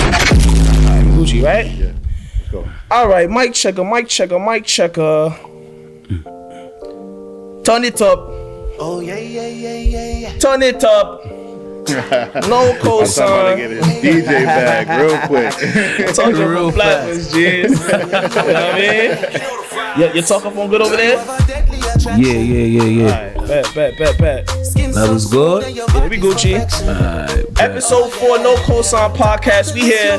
Gucci, right? Yeah. Let's go. All right, mic checker. Turn it up. Oh yeah. Turn it up. No I'm trying to cosign. get his DJ bag real quick. Talking real fast, Jizz. You know what I mean? You're talking phone good over there? Yeah. Alright, bet. That was good. Yeah, we Gucci. Episode 4, No Cosign Podcast. We here.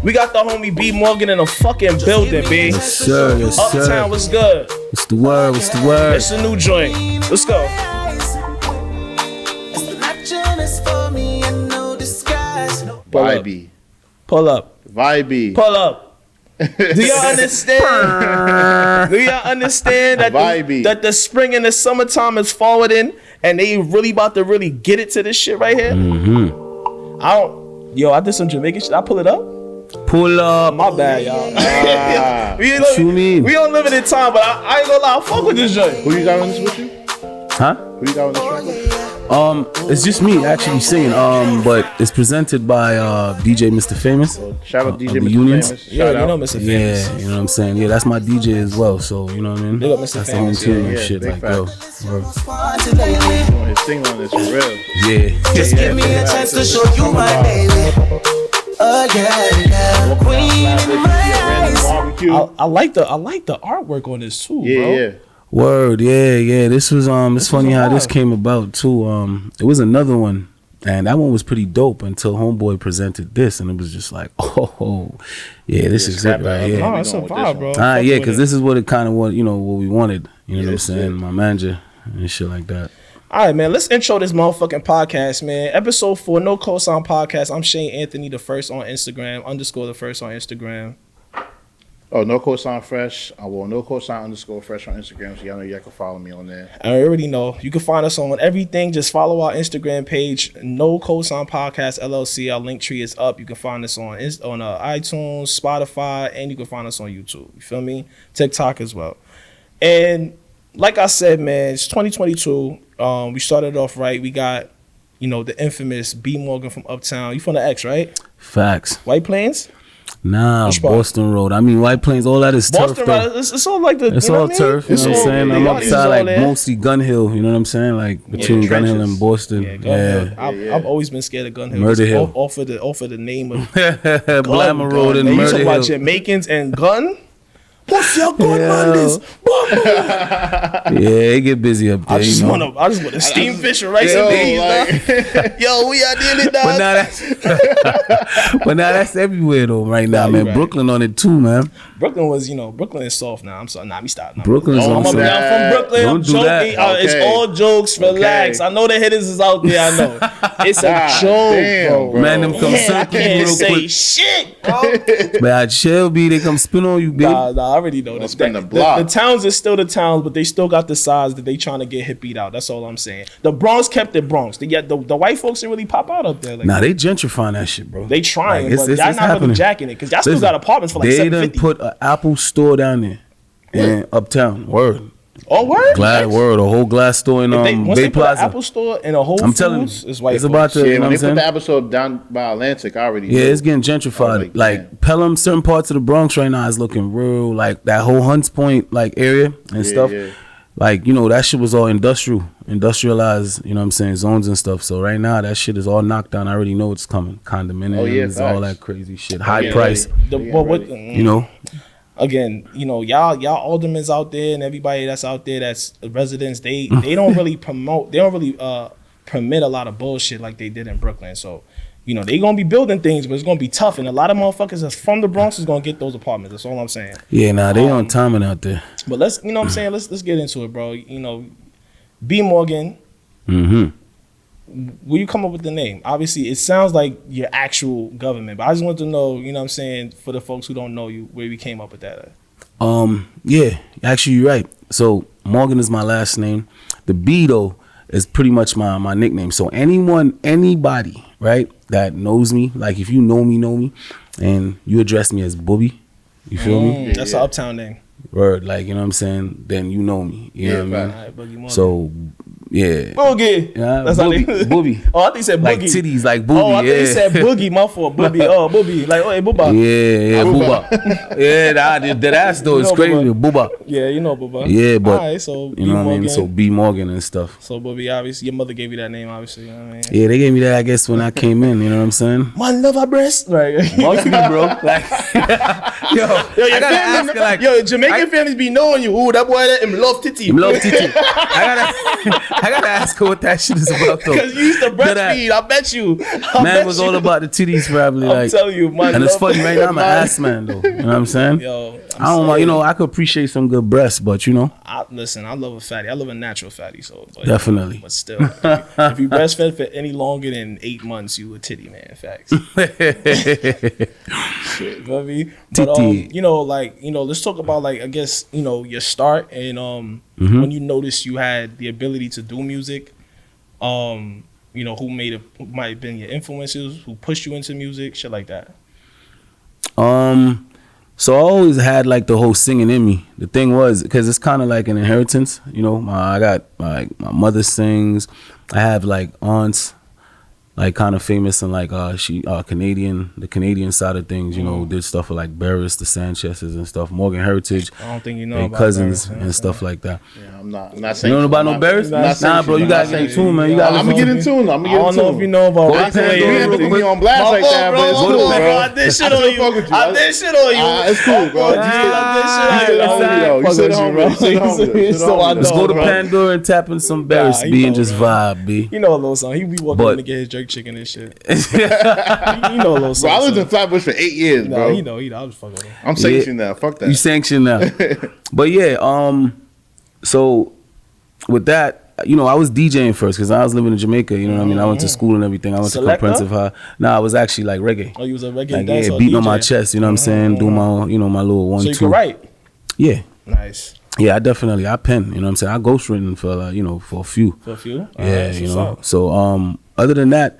We got the homie B Morgan in a fucking building, B. Yes, sir. Uptown, what's good? What's the word? It's a new joint. Let's go. Vibey. Pull up. Do y'all understand that the spring and the summertime is forwarding and they really about to really get it to this shit right here? I did some Jamaican shit. I pull it up. My bad, y'all. We don't live in time, but I ain't gonna lie, I fuck with this joint. Who you got on this with you? Huh? Who you got on this track with? It's just me actually singing. But it's presented by DJ Mr. Famous. Shout out DJ the Mr. Unions. Famous. Yeah, Shout you know out. Mr. Famous. Yeah, you know what I'm saying. Yeah, that's my DJ as well. So you know what I mean. Big up Mr. That's Famous, the home team yeah, and shit big like yo. facts. Word. Doing his thing on this for real. Yeah. Just give me a chance to show you my baby. Oh yeah. Queen in my eyes. Barbecue. I like the artwork on this too, bro. Yeah. Word. Yeah. This was it's funny how this vibe. came about too. It was another one. And that one was pretty dope until Homeboy presented this, and it was just like, oh, yeah, this is it right here. No, it's a vibe, bro. Yeah, because this is what it kind of what we wanted. You know what I'm Yes, saying? yeah. My manager and shit like that. All right, man. Let's intro this motherfucking podcast, man. Episode 4, No Cosign Podcast. I'm Shane Anthony, the first on Instagram, _ the first on Instagram. Oh, NoCosign Fresh. NoCosign _ Fresh on Instagram. So y'all know y'all can follow me on there. I already know. You can find us on everything. Just follow our Instagram page, No Cosign Podcast LLC. Our link tree is up. You can find us on iTunes, Spotify, and you can find us on YouTube. You feel me? TikTok as well. And like I said, man, it's 2022. We started off right. We got, the infamous B Morgan from Uptown. You from the X, right? Facts. White Plains? Nah, Which part? Boston Road. I mean, White Plains, all that is turf. Boston, though. it's all like the. It's you know all what I mean? turf. You know what I'm all- saying? the I'm yard is outside, all like there. mostly Gun Hill. You know what I'm saying? Like between Gun Hill and Boston. Yeah, Gun Hill. Yeah. I've always been scared of Gun Hill. Murder Hill. Off of the name of Blammer Road and man. You Murder talking about Hill. Jamaicans and gun? What's your gun, man? This. Yeah, it get busy up there. I just you know? want to steam fish and rice and beans. Yo, we out there in the But now that's everywhere though. Right now, you man. right. Brooklyn on it too, man. Brooklyn is soft now. I'm sorry. Nah, me stop. Nah. Brooklyn's I'm on some. from Brooklyn. Don't I'm do joking. that. It's Okay. all jokes. Relax. Okay. I know the hitters is out there. I know. It's a joke, damn, bro. Man, them come Man, I circle you can't real say quick. shit, bro. Man, Shelby, they come spin on you, babe. Nah, I already know this. spin the block. The towns is still the towns, but they still got the size that they trying to get hippied out. That's all I'm saying. The Bronx kept it Bronx. The white folks didn't really pop out up there. Like Nah, they gentrifying that shit, bro. they trying, Like, but y'all not really happening. jacking it because y'all still Listen, got apartments for like they done $750. put an Apple store down there in Uptown. Word. Oh, word? Glad word. A whole glass store in Once Bay they put an Plaza. Apple store in a Whole I'm telling Foods, you, it's white it's about folks. to. Yeah, You know when what they I'm put the saying? episode down by Atlantic, I already Yeah, knew. it's getting gentrified. like, Like damn. Pelham, certain parts of the Bronx right now is looking real. Like that whole Hunts Point like area and stuff. Yeah. Like, that shit was all industrialized, you know what I'm saying, zones and stuff. So right now that shit is all knocked down. I already know it's coming. Condominiums, Oh, yeah, all facts. that crazy shit. High Yeah, price, you know. Again, y'all aldermen's out there and everybody that's out there that's residents, they don't really permit a lot of bullshit like they did in Brooklyn. So, they gonna be building things, but it's gonna be tough. And a lot of motherfuckers that's from the Bronx is gonna get those apartments. That's all I'm saying. Yeah, nah, they on timing out there. But let's let's get into it, bro. B Morgan, Mm-hmm. will you come up with the name? Obviously, it sounds like your actual government, but I just want to know, for the folks who don't know you, where we came up with that at. Yeah, actually you're right. So Morgan is my last name. The B though is pretty much my nickname. So anybody, right, that knows me, like if you know me, and you address me as Booby, you feel me? That's an Uptown name. word, like, you know what I'm saying, then you know me. You know what I mean? Alright, Boogie Morgan. So, yeah. Boogie. Yeah, That's booby, how they. booby. Oh, I think he said boogie. Like titties, like booby, Oh, I yeah. think he said boogie. My fault, booby. Oh, booby. Like, oh, hey, booba. Yeah, booba. Yeah, that ass though is You know crazy. Booba. Booba. Yeah, you know booba. Yeah, but Alright, so you know what I mean? Morgan. So B Morgan and stuff. So booby, obviously, your mother gave you that name, obviously. You know what I mean? Yeah, they gave me that, I guess, when I came in, you know what I'm saying? My lover breast. Right. Must be, bro. Like, yo, Yo, your I gotta ask family, her, like, yo, Jamaican families be knowing you. Ooh, that boy, that him love titty. him love titty. I gotta ask her what that shit is about though. Because you used to breastfeed, I bet you. Man was all about the titties probably. I'm Like, telling you, my and it's love- funny right now. I'm an ass man though. You know what I'm saying? Yo, I don't know. You know, I could appreciate some good breasts, but you know, listen, I love a fatty. I love a natural fatty. So but, definitely. But still, if you breastfed for any longer than 8 months, you a titty man. Facts. Shit, you know what I mean? But Titty. you know, like, you know, let's talk about, like, I guess, you know, your start and when you noticed you had the ability to do music. You know, who might have been your influences, who pushed you into music, shit like that. So I always had like the whole singing in me. The thing was, because it's kind of like an inheritance, you know. I got my mother sings. I have like aunts, like kind of famous and like she Canadian, the Canadian side of things, you know, did stuff for like Barris, the Sanchez's and stuff, Morgan Heritage, I don't think you know and about cousins Barris, and stuff like that. Yeah, I'm not You don't know about no Barris? Nah, bro, you gotta get in tune, man. You gotta I'm gonna get in tune. I'm I gonna don't get know in if you tune. know about Go Rick to Wade. You ain't put me on blast like that, but it's My cool, fault, bro. I did shit I on still fuck with you. you. I did shit on you. It's cool, bro. I did shit on you. You said homie, you said homie. So I know, Let's go to bro. Pandora and tap in some Barris, he B, and know, just bro. vibe, B. You know a little song. He be walking But- in to get his jerk chicken and shit. You know a little song. Bro, I lived in Flatbush for 8 years, No, bro. he know. I was fucking with him. I'm sanctioned now. Fuck that. You sanctioned now. But yeah, so with that, you know, I was DJing first because I was living in Jamaica. You know what I mean? I went to school and everything. I went Selector? to comprehensive high. Nah, I was actually like reggae. Oh, you was a regular Like, dancer. yeah, or beating on DJ? my chest, you know what I'm saying? Doing my, you know, my little 1, So you 2. can write. Yeah. Nice. Yeah, I pen, you know what I'm saying? I ghostwritten for, you know, for a few. For a few. Yeah, Alright, you what's know. up? So, other than that,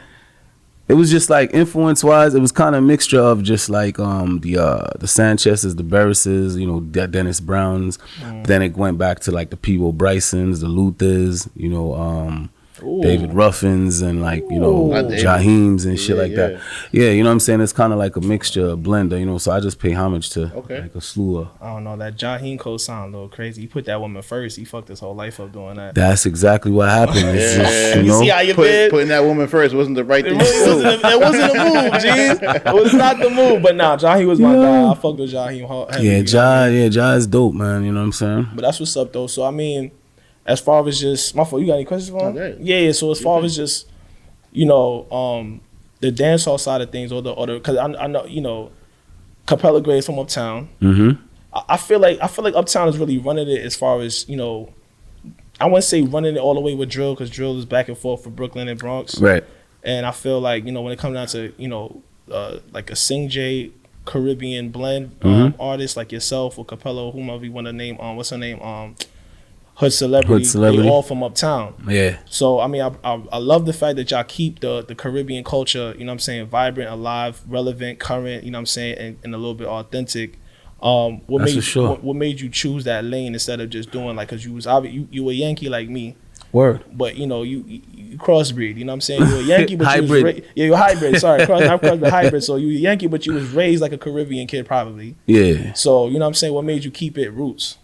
it was just like influence-wise, it was kind of a mixture of just like the Sanchez's, the Barrises, you know, Dennis Browns. Then it went back to like the P.O. Brysons, the Luthers, you know, David Ruffins and like, you know, Jaheems and shit like that. Yeah, you know what I'm saying? It's kind of like a mixture, a blender, you know. So I just pay homage to like a slew of. I don't know. That Jaheim co-sign a little crazy. He put that woman first. He fucked his whole life up doing that. That's exactly what happened. It's just, you You know, see how you been? Putting that woman first wasn't the right It thing to really do. wasn't a move, G's. It was not the move. But nah, Jaheim was my guy. I fucked with Jaheim heavy. yeah, you know? Ja is dope, man. You know what I'm saying? But that's what's up though. So I mean, as far as just my fault, you got any questions for him? Okay. Yeah. So as far as just, you know, the dancehall side of things, or the because I know, you know, Capella Gray's from Uptown. Mm-hmm. I feel like Uptown is really running it as far as, you know, I wouldn't say running it all the way with drill, because drill is back and forth for Brooklyn and Bronx. Right. And I feel like, you know, when it comes down to, you know, like a Sing J Caribbean blend artist like yourself or Capella, whomever you want to name, what's her name, Hood Celebrity, they all from Uptown. Yeah. So I mean, I love the fact that y'all keep the Caribbean culture, you know what I'm saying, vibrant, alive, relevant, current, you know what I'm saying, and a little bit authentic. What That's made for sure. what made you choose that lane instead of just doing like, because you was obviously you a Yankee like me, Word. but you know you crossbreed, you know what I'm saying, you're a Yankee but you was Hybrid. you're hybrid. Sorry, not crossbreed, hybrid. So you a Yankee but you was raised like a Caribbean kid probably. Yeah. So you know what I'm saying, what made you keep it roots?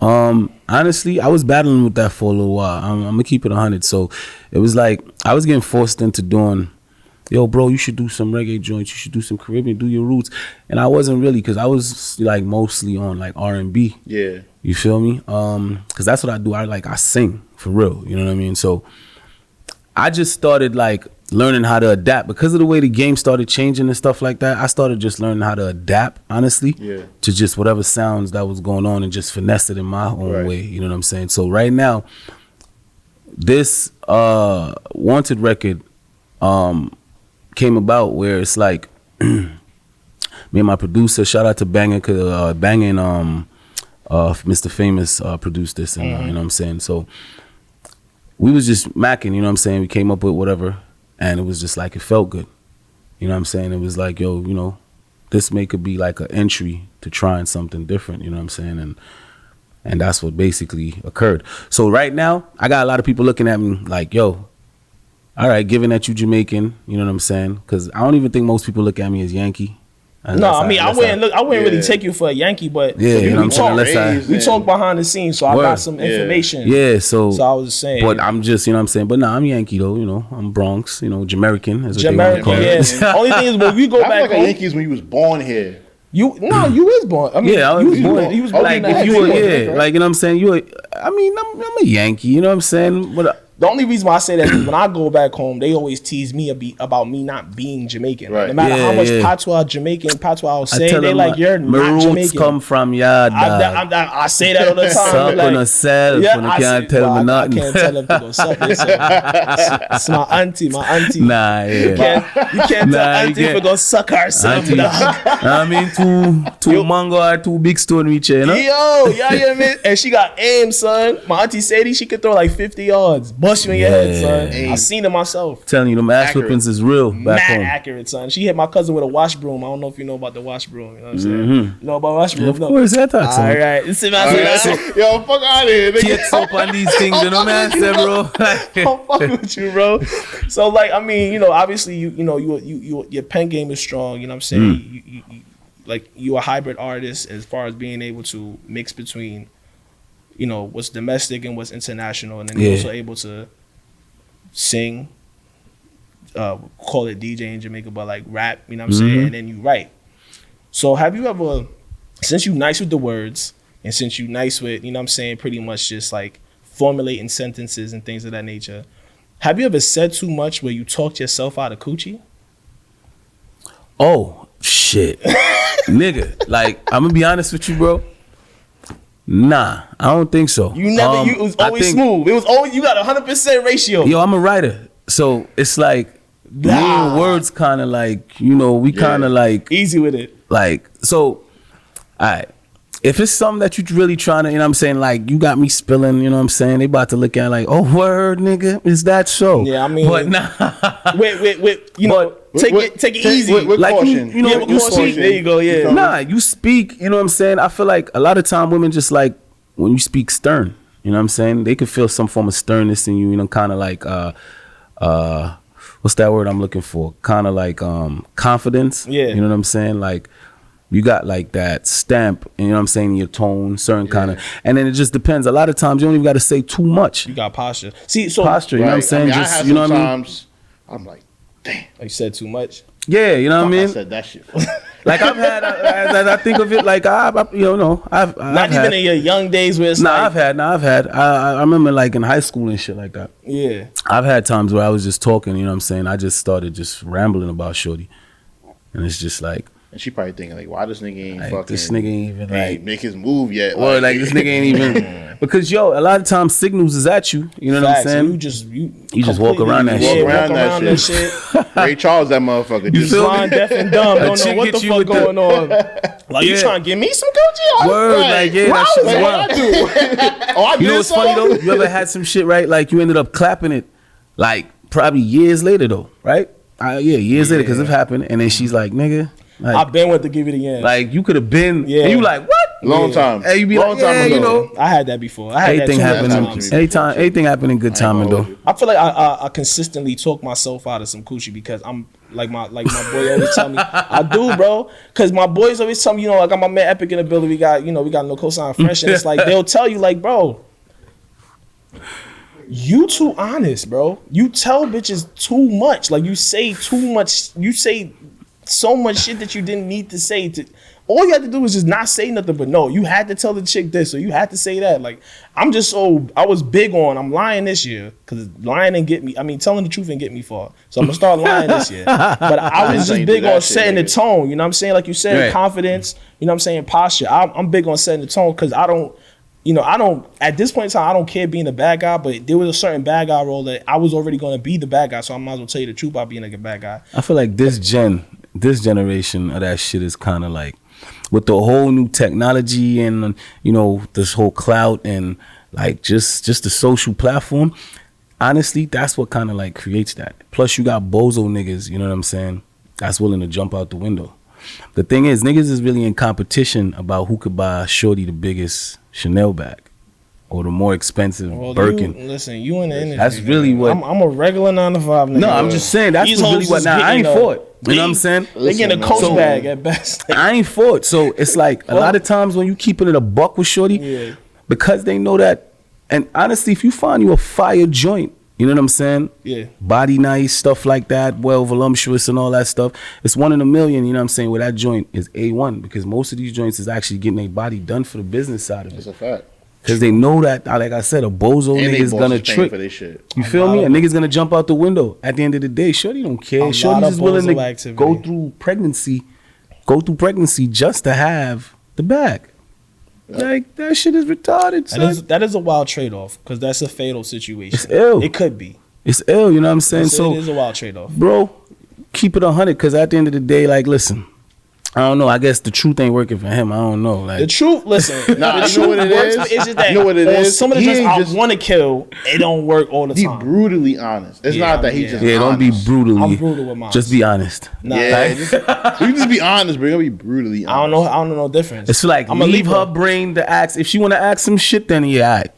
Honestly, I was battling with that for a little while. I'm gonna keep it 100. So it was like I was getting forced into doing, yo, bro, you should do some reggae joints. You should do some Caribbean, do your roots. And I wasn't really, because I was like mostly on like R&B. Yeah. You feel me? Because that's what I do. I sing for real. You know what I mean? So I just started like learning how to adapt because of the way the game started changing and stuff like that. I started just learning how to adapt, honestly, to just whatever sounds that was going on and just finesse it in my own way. You know what I'm saying? So right now, this Wanted record came about where it's like me and my producer, shout out to Bangin', Mr. Famous produced this, and you know what I'm saying? So we was just macking, you know what I'm saying? We came up with whatever, and it was just like, it felt good. You know what I'm saying? It was like, yo, you know, this could be like an entry to trying something different, you know what I'm saying? And that's what basically occurred. So right now, I got a lot of people looking at me like, yo, all right, given that you Jamaican, you know what I'm saying? Because I don't even think most people look at me as Yankee. No, I mean, I wouldn't really take you for a Yankee, but yeah, you know what I'm saying? We talk behind the scenes, so I got some information. Yeah, so I was just saying. But I'm just, you know what I'm saying? But I'm Yankee though, you know. I'm Bronx, you know, Jamaican. Jamaican, yeah. Only thing is when we go back home. Yankees when you was born here. You was born. I mean, I was born. He was born. Like if you were, like you know what I'm saying. I'm a Yankee. You know what I'm saying. But the only reason why I say that is when I go back home, they always tease me about me not being Jamaican. Right. No matter how much patois Jamaican patois I'll say, they like you're not my Jamaican. roots come from ya, dog. I say that all the time. Suck like, on yourself. I can't tell them nothing. I can't tell them to go suck themselves. It's my auntie. Nah, yeah. You can't tell auntie to go suck herself. I mean, two mango or two big stone reach here, you know? Yo, man. And she got aim, son. My auntie Sadie, she could throw like 50 yards. Bust you in your head, son. I seen it myself. Telling you, them ass whippings is real back home. Accurate, son. She hit my cousin with a wash broom. I don't know if you know about the wash broom. You know what I'm saying? You know about wash broom? Of course, that's all right. Yo, fuck out of here. Get up on these things, you know, man, bro. I'm fucking with you, bro. So, like, I mean, you know, obviously, your pen game is strong. You know what I'm saying? You're a hybrid artist as far as being able to mix between, you know, what's domestic and what's international, and then you're also able to sing, call it DJ in Jamaica, but like rap, you know what I'm saying? And then you write. So have you ever, since you nice with the words, and since you nice with, you know what I'm saying, pretty much just like formulating sentences and things of that nature, have you ever said too much where you talked yourself out of coochie? Oh, shit. Nigga, like, I'm gonna be honest with you, bro. Nah, I don't think so. You never, it was always smooth. It was always, you got 100% ratio. Yo, I'm a writer. So it's like, me and words kind of like, you know, we kind of like. Easy with it. Like, so, all right. If it's something that you really trying to, you know what I'm saying, like, you got me spilling, you know what I'm saying, they about to look at like, oh, word, nigga, is that so? Yeah, I mean. But nah. Wait, you know, take it easy. With like caution. You know, you speak. There you go, yeah. Nah, you speak, you know what I'm saying? I feel like a lot of time women just like, when you speak stern, you know what I'm saying? They could feel some form of sternness in you, you know, kind of like, what's that word I'm looking for? Kind of like confidence. Yeah. You know what I'm saying? Like, you got like that stamp, you know what I'm saying, in your tone, certain kind of, and then it just depends. A lot of times you don't even got to say too much. You got posture. See, so posture, you know what I'm saying? Just, you know what I mean? I'm like, damn. You said too much? Yeah, you know what I mean? I said that shit. Like I've had, I think of it like I've not even in your young days where it's I've had. I remember like in high school and shit like that. Yeah. I've had times where I was just talking, you know what I'm saying? I just started just rambling about shorty. And it's just like. And she probably thinking like, why this nigga ain't like, fucking. This nigga ain't even like. Make his move yet. Or like this nigga ain't even. Because yo, a lot of times signals is at you. You know what I'm saying? So you just walk around that shit. Walk around that shit. Ray Charles, that motherfucker. You blind, deaf, and dumb. Don't know what the fuck going on. Like you trying to give me some Gucci? Word, like that shit's wild. I do. Oh, I you know what's funny though? You ever had some shit right? Like you ended up clapping it, like probably years later though, right? Years later because it happened, and then she's like, nigga. Like, I've been with to give it again. Like you could have been, and you like what? Long time. And you be long like, time ago. You know, I had that before. I had anything that happened. Anything happened in good timing though. I feel like I consistently talk myself out of some coochie because I'm like my boy always tell me I do, bro. Because my boys always tell me, you know, like I'm my man Epic in the building. We got NoCosign Fresh, and it's like they'll tell you like, bro, you too honest, bro. You tell bitches too much. Like you say too much. You say so much shit that you didn't need to say. All you had to do was just not say nothing, but no, you had to tell the chick this, or you had to say that. Like, I was big on, I'm lying this year, because lying and get me, I mean, telling the truth and get me far. So I'm going to start lying this year. But I was just big on setting the tone, you know what I'm saying? Like you said, confidence, you know what I'm saying, posture. I'm big on setting the tone, because I don't, at this point in time, I don't care being a bad guy, but there was a certain bad guy role that I was already going to be the bad guy, so I might as well tell you the truth about being like a bad guy. I feel like this generation of that shit is kind of like, with the whole new technology and, you know, this whole clout and like just the social platform, honestly, that's what kind of like creates that. Plus you got bozo niggas, you know what I'm saying, that's willing to jump out the window. The thing is, niggas is really in competition about who could buy Shorty the biggest Chanel bag or the more expensive Birkin. You in the industry. That's really what. I'm a regular 9 to 5 nigga. No, I'm just saying that's These really hoes what. is Now I ain't getting for it. You know what I'm saying? They getting a Coach So- bag at best. I ain't for it. So it's like a lot of times when you keeping it a buck with Shorty, Yeah. because they know that. And honestly, if you find you a fire joint, you know what I'm saying? Yeah. Body nice, stuff like that, well voluptuous and all that stuff. It's 1 in a million, you know what I'm saying, where that joint is A1, because most of these joints is actually getting their body done for the business side of That's it. a fact. Because they know that, like I said, a bozo And nigga they is gonna bosses paying trick. for their shit. You feel me? A nigga's gonna jump out the window. At the end of the day, Shorty don't care. A lot Shorty's of just willing bozo to activity. go through pregnancy just to have the bag. Like, that shit is retarded, son. That is a wild trade off because that's a fatal situation. It's ill. It could be. It's ill, you know what I'm saying? So it is a wild trade off. bro, keep it 100, because at the end of the day, like, listen, I don't know. I guess the truth ain't working for him. I don't know. Like, The truth, listen. Nah, the you know what it works, is? It's just that You know what it on is? some of the He joints ain't I just- want to kill, it don't work all the He time. brutally honest. It's Yeah, not that he yeah. just yeah, don't be honest. brutally. I'm brutal with mine. Just be honest. Nah, Yeah, you just be honest, bro. You gotta be brutally honest. I don't know no difference. It's like, I'm a leave Libra. her brain to ask. If she want to ask some shit, then yeah, all right.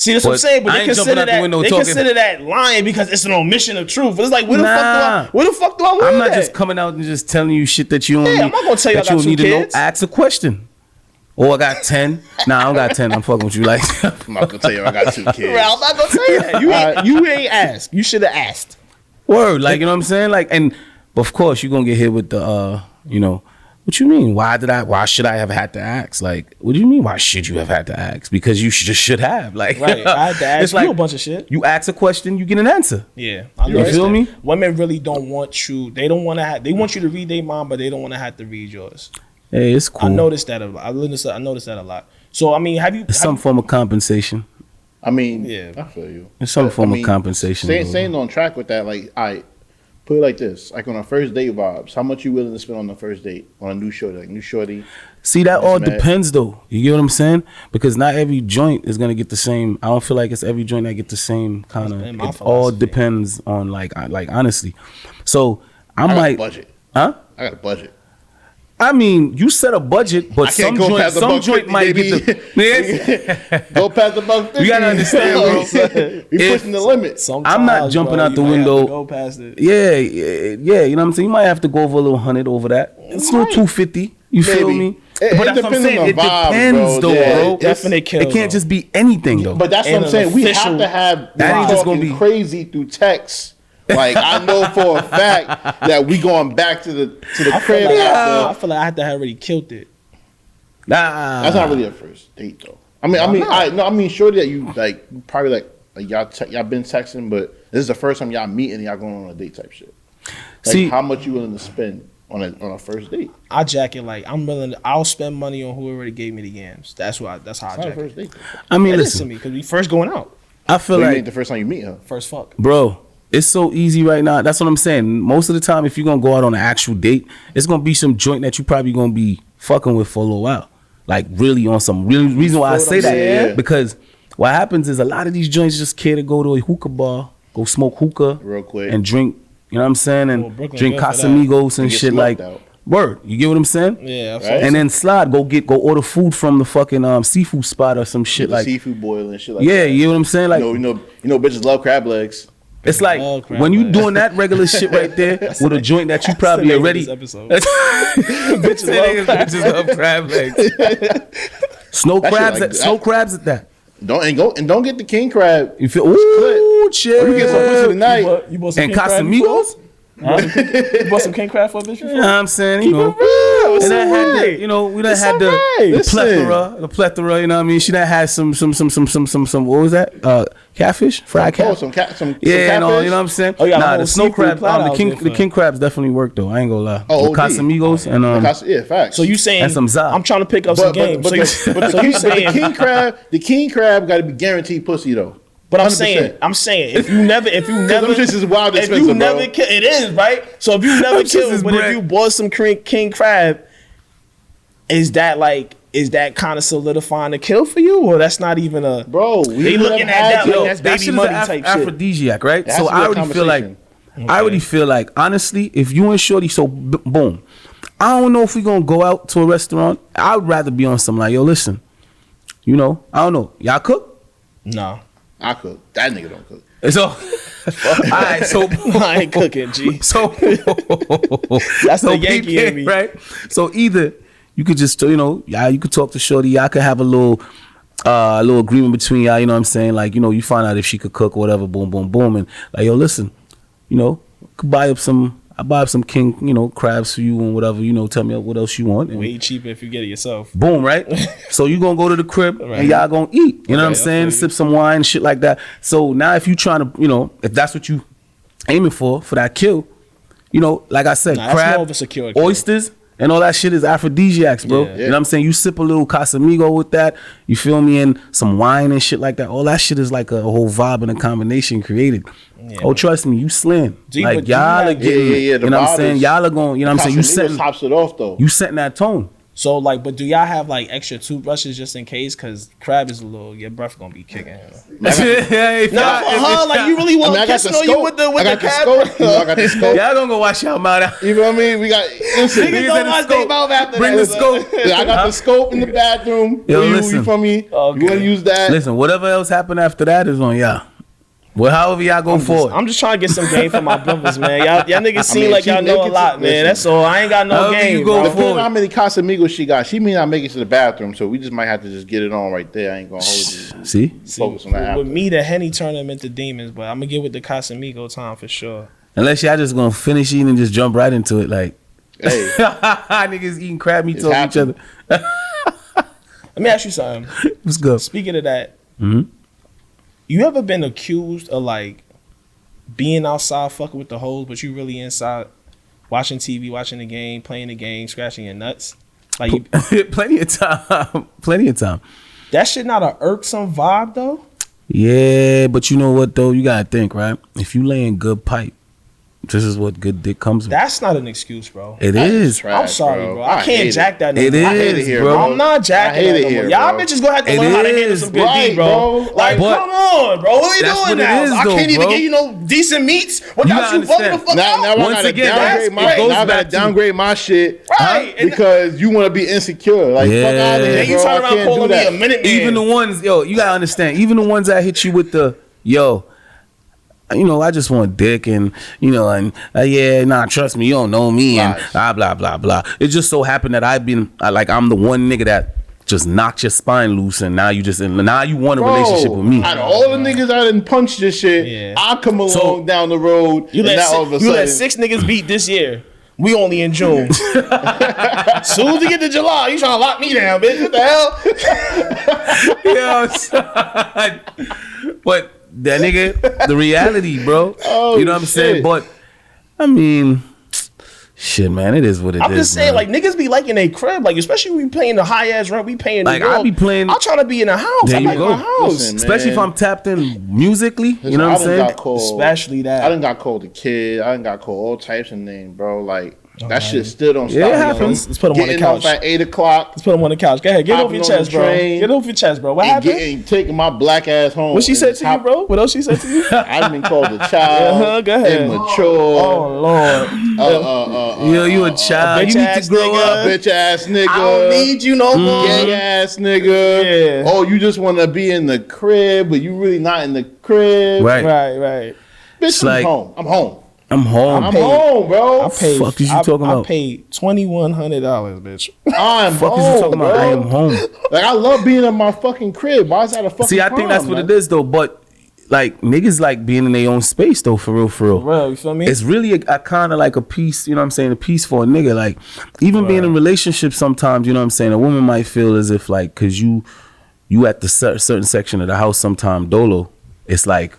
See, that's what I'm But saying. But I they ain't jumping consider out the that window they talking- consider that lying because it's an omission of truth. But it's like, where the Nah. fuck do I live I'm not at? just coming out and just telling you shit that you don't Yeah, need. I'm not gonna tell you I that got don't two need to know. kids. Ask a question. Or I got 10. Nah, I don't got 10. I'm fucking with you. Like, I'm not gonna tell you I got 2 kids. Well, I'm not gonna tell you that. You ain't asked. You should have asked. word. Like, you know what I'm saying? Like, and of course, you're going to get hit with the, you know, what you mean? Why should I have had to ask? Like, what do you mean? Why should you have had to ask? Because you should have. Like, Right. I had to ask it's you like a bunch of shit. you ask a question, you get an answer. Yeah, I You feel me? Women really don't want you. They don't want to. They want you to read their mind, but they don't want to have to read yours. Hey, it's cool. I noticed that a lot. I noticed that a lot. So I mean, have you? It's some form of compensation. I mean, Yeah. I feel you. It's some But, form I of mean, compensation. though. Staying on track with that, like, I put it like this: like on a first date vibes, how much you willing to spend on the first date on a new shorty? Like new shorty. See, that Just all mad. depends, though. You get what I'm saying? Because not every joint is gonna get the same. I don't feel like it's every joint that get the same kind of. That's been my It all philosophy. depends on like honestly. So I I got a might, budget. huh? I got a budget. I mean, you set a budget, but I can't some go joint, past the some buck joint 50, might baby. get the. Go past the $1.50. You gotta understand, bro. We If- pushing the limit. Sometimes, I'm not jumping bro, out the you might have to window. Go past it. Yeah, you know what I'm saying. You might have to go over a little 100 over that. It's no 250. You feel Maybe. me? It But that's what I'm depends saying. on the It vibe, depends, bro. though, Yeah, bro. it Definitely kill. It can't though. just be anything, though. But that's what And I'm saying. We have official- to have That ain't just gonna talking be- crazy through text. Like I know for a fact that we going back to the I feel crib like after. I feel like I had to have already killed it. Nah, That's not really a first date though. I mean, surely that you like probably like y'all been texting, but this is the first time y'all meet and y'all going on a date type shit. Like, See- how much you willing to spend on a first date? I jack it like I'm willing. I'll spend money on who already gave me the yams. That's how I It's not jack a it. first date. I mean, It is to listen. me because we first going out, I So feel you like ain't the first time you meet her. first fuck. bro, it's so easy right now. That's what I'm saying. Most of the time, if you're gonna go out on an actual date, it's gonna be some joint that you probably gonna be fucking with for a little while. Like really on some real reason why I Feel what say I'm that. saying? Because what happens is a lot of these joints just care to go to a hookah bar, go smoke hookah Real quick. and drink, you know what I'm saying? And Well, Brooklyn drink good for that. Casamigos and And get shit like smoked out. word. You get what I'm saying? Yeah, Right. And then slide, go order food from the fucking seafood spot or some shit The like seafood boil and shit like yeah, that. you know what I'm saying? Like you know, bitches love crab legs. it's like love crab when you legs. doing that regular shit right there with a joint that you probably name of already. this episode. Bitches love crab legs. Snow That shit crabs, like- snow crabs at that. Don't get the king crab. You feel ooh, chill. Or you get some pussy tonight. You bought some And king crab Casamigos. before? You bought some king crab for a bitch You know before? what I'm saying? You know, It's and I had alright. the, you know, we done It's had the, alright. the Listen. plethora. You know what I mean? She done had some. What was that? Catfish, fried Oh, catfish. some Yeah, catfish? you know what I'm saying? Oh, yeah, nah, the the snow seafood crab, platter the out king, there the for- king crabs definitely work though. I ain't gonna lie. Oh, With OD. Casamigos and Yeah, facts. So you saying And some za. I'm trying to pick up some games. But the king crab got to be guaranteed pussy though. But I'm 100%. saying, if you never, them shits is wild if you expensive, never, bro. it is right. So if you never Them shits kill, is but bread. if you bought some king crab, is that kind of solidifying the kill for you, or that's not even a Bro, They looking at that to. like that's baby shit is money an type shit. aphrodisiac, right? It has So to be I a already feel like, conversation. I already feel like, honestly, if you and Shorty, so boom, I don't know if we gonna go out to a restaurant. I would rather be on some like, yo, listen, you know, I don't know. Y'all cook? No. I cook. That nigga don't cook. So, all right, so I ain't cooking, G. So That's the Yankee in me. right? So either you could just, you know, you could talk to Shorty. Y'all could have a little agreement between y'all. You know what I'm saying? Like, you know, you find out if she could cook or whatever. Boom, boom, boom, and like, yo, listen, you know, could buy up some. I buy up some king, you know, crabs for you and whatever. You know, tell me what else you want. And Way cheaper if you get it yourself. boom, right? So you gonna go to the crib Right. and y'all gonna eat. You know what I'm I saying? feel you. Sip some wine, shit like that. So now if you trying to, you know, if that's what you aiming for that kill, you know, like I said, Nah, that's crab, more of a secure kill. oysters, and all that shit is aphrodisiacs, bro. Yeah. You know what I'm saying? You sip a little Casamigo with that, you feel me, and some wine and shit like that. All that shit is like a whole vibe and a combination created. Yeah. Oh, trust me, you slim. Gee, Like but do you y'all are have- getting, Yeah, you the know what I'm vibe saying? is- Y'all are going, you know what I'm saying? You Casamigos setting, tops it off though. you setting that tone. So like, but do y'all have like extra toothbrushes just in case? Cause crab is a little, your breath gonna be kicking. Yeah, if Nah, y'all- for if- her, like you really want I got kissing the on you scope. with the I got the cat. scope. You know, I got the scope. Y'all gonna go wash y'all mouth out. You know what I mean? We got listen. Niggas don't watch their mouth after Bring that. the scope. I got the scope in the bathroom. Yo, you listen. feel me? Okay. You want to use that? Listen, whatever else happened after that is on y'all. Well, however y'all go forward. I'm just trying to get some game for my brothers, man. Y'all niggas seem mean, like she y'all know a naked lot, to- man. listen. That's all. I ain't got no However game, you go bro. for- Depending on how many Casamigos she got, she may not make it to the bathroom, so we just might have to just get it on right there. I ain't gonna hold you. See? Focus on that after. With me, the Henny turn them into demons, but I'm gonna get with the Casamigo time for sure. Unless y'all just gonna finish eating and just jump right into it. Like, Hey, niggas eating crab meat It's on each other. happening. Let me ask you something. What's good? Speaking of that, Mhm. you ever been accused of like being outside fucking with the hoes, but you really inside watching TV, watching the game, playing the game, scratching your nuts? Like you, Plenty of time. Plenty of time. that shit not a irksome vibe though. Yeah, but you know what though? You gotta think, right? If you laying good pipe, this is what good dick comes with. That's not an excuse, bro. It that is. trash, I'm sorry, bro. I hate can't it. jack that no It more. I hate is, it here, bro. I'm not jacking I hate that it no more. here, Y'all bro. bitches gonna have to It learn how to handle is, some good right, D, bro. bro. Like, But- come on, bro. What are you That's doing what it now? is, I though, can't even bro. get you no decent meats without gotta you fucking the understand. fuck Now out. I Once gotta again, downgrade that's- it goes now I gotta back to- downgrade my shit, Right. And Because you want to be insecure. Like fuck Yeah. out of here, then you bro. turn I around can't do calling me that. a minute man. Even the ones, yo, you gotta understand. Even the ones that hit you with the, yo, you know, I just want dick and, you know, and yeah, nah, trust me, you don't know me and Lies. blah, blah, blah. It just so happened that I'm the one nigga that just knocked your spine loose and now you want a relationship with me. Out of all the niggas I done punched this shit, Yeah. I come along So- down the road You and let, now all of a you let sudden 6 niggas beat this year. We only in June. Soon as we get to July, you trying to lock me down, bitch. What the hell? Yo, son. But that nigga, the reality, bro. Oh, you know what I'm saying? shit. But I mean, shit, man, it is what it is. I'm just saying, man. like, niggas be like in a crib, like, especially when we paying the high ass rent, we paying Like, New I York. be playing- I'm trying to be in a house. There I you like go. my house. Listen, especially if man. I'm tapped in musically, you Listen, know I what I'm done saying? got called, Especially that. I done got called a kid. I done got called all types of names, bro. Like that shit still don't Yeah, stop. it me. happens. Let's put 'em on the Getting off couch. at 8:00. Let's put him on the couch. Go ahead, get off Hopping your on the chest, bro. train Get off your chest, bro. What And happened? taking my black ass home. What she and said to you, hop- bro? What else she said to you? I've been called a child, Uh-huh, go ahead. immature, Oh Lord, Yo, you a child. You need to bitch-ass grow nigga. up. bitch ass nigga. I don't need you no more. Gay ass nigga. Yeah. Oh, you just want to be in the crib, but you really not in the crib. Right. Right. Bitch, It's I'm like- home. I'm home. I'm home. I'm paid- home, bro. I paid. Fuck is you talking I about? paid $2,100, bitch. I'm Fuck home, is you talking bro. about? I am home. Like I love being in my fucking crib. Why is that a fucking See, I think that's what it is though. But like niggas like being in their own space though, for real, for real. Bro, you feel me? It's really a kind of like a piece, you know what I'm saying? A piece for a nigga. Like even being in relationships sometimes, you know what I'm saying? A woman might feel as if like, cause you at the certain section of the house sometime dolo. It's like,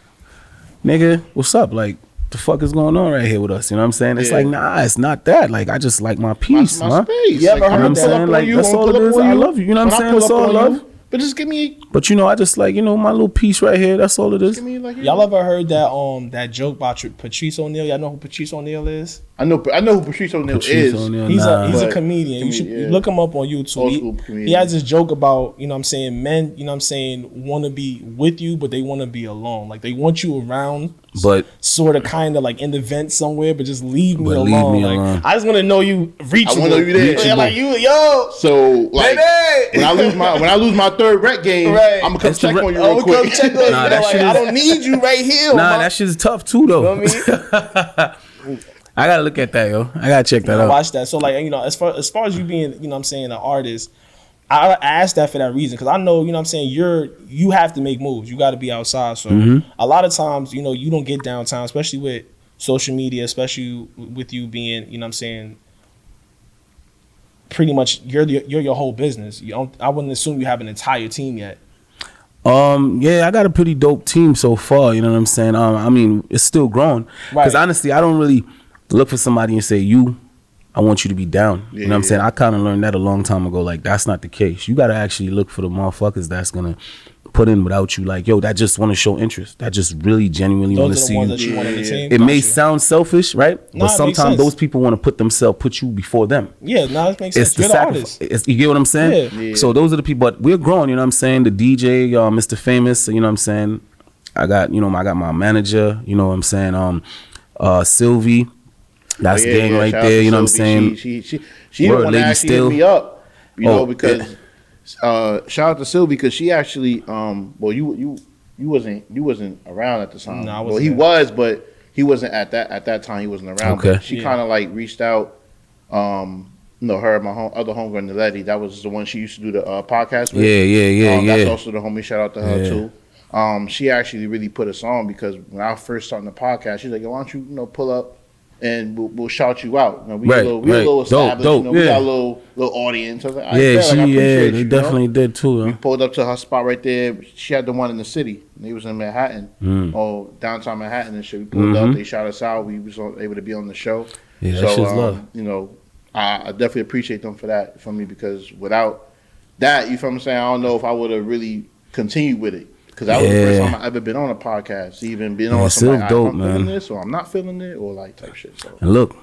nigga, what's up? Like, the fuck is going on right here with us? You know what I'm saying? It's Yeah. like, nah, it's not that. Like, I just like my peace, my man. space. Yeah, Like, but I'm I'm gonna saying, pull up like, on you. that's I'm gonna all pull it up is. on I you. love you. You know what I'm When I saying? pull It's up all on love. you, but just give me But you know, I just like, you know, my little piece right here. That's all it is. like Y'all ever heard that joke about Patrice O'Neal? Y'all know who Patrice O'Neal is? I know who Patrice O'Neal Patrice is. O'Neal, He's nah. a But comedian. You should yeah. look him up on YouTube. Old school comedian. He has this joke about, you know what I'm saying, men, you know what I'm saying, want to be with you, but they want to be alone. Like they want you around, But sort of kind of like in the vent somewhere, but just leave me But alone. leave me Like, alone. I just want to know you reachable. I wanna know you there. Yeah, like you, yo. So like Baby! when I lose my third rec game, Right. I'm gonna come It's the check rec- on you Oh, real come quick. check on you. Nah, that Like, shit I is- don't need you right here. nah, my- that shit's tough too though. You know what I gotta look at that, yo. I gotta check that I out. watch that. So like, you know, as far as you being, you know what I'm saying, an artist, I asked that for that reason, because I know, you know what I'm saying, you have to make moves. You got to be outside. So a lot of times, you know, you don't get downtown, especially with social media, especially with you being, you know what I'm saying, pretty much you're your whole business. I wouldn't assume you have an entire team yet. Yeah, I got a pretty dope team so far. You know what I'm saying? I mean, it's still growing. Because Right. honestly, I don't really look for somebody and say, I want you to be down. You know what I'm saying? I kind of learned that a long time ago. Like, that's not the case. You got to actually look for the motherfuckers that's going to put in without you. Like, yo, that just want to show interest. That just really genuinely want to Those are see the ones you. that you want on the team. It Got may you. sound selfish, right? Nah, But it makes sometimes sense. those people want to put you before them. Yeah, no, that makes It's sense. the You're the sacrifice. artist. You get what I'm saying? Yeah. So those are the people. But we're growing. You know what I'm saying? The DJ, Mr. Famous. You know what I'm saying? I got my manager. You know what I'm saying? Sylvie. That's gang right shout out there. to You know what I'm Sylvie. saying? She the Word, one Lady that actually Still. hit me up. You know, Oh, because shout out to Sylvie because she actually well you wasn't around at the time. No, I well wasn't he there. was, but he wasn't at that time. He wasn't around. Okay. But she Yeah. kind of like reached out. You know, her, my other homegirl, Naledi, that was the one she used to do the podcast with. Yeah. That's also the homie. Shout out to her Yeah. too. She actually really put us on because when I first started the podcast, she's like, "Yo, why don't you pull up and we'll shout you out." You know, we Right, a little right. established. Dope, You know, we yeah. got a little audience. I was like, "All right, Yeah, bet, like, I appreciate they you, you know?" definitely did too. We Huh? pulled up to her spot right there. She had the one in the city. They was in Manhattan, or downtown Manhattan and shit. We pulled up. They shot us out. We was able to be on the show. Yeah, that shit's love. You know, I definitely appreciate them for that for me because without that, you feel what I'm saying? I don't know if I would have really continued with it because that was the first time I ever been on a podcast, even being on still something. dope, I'm feeling man. this or I'm not feeling it or like type shit. So. And look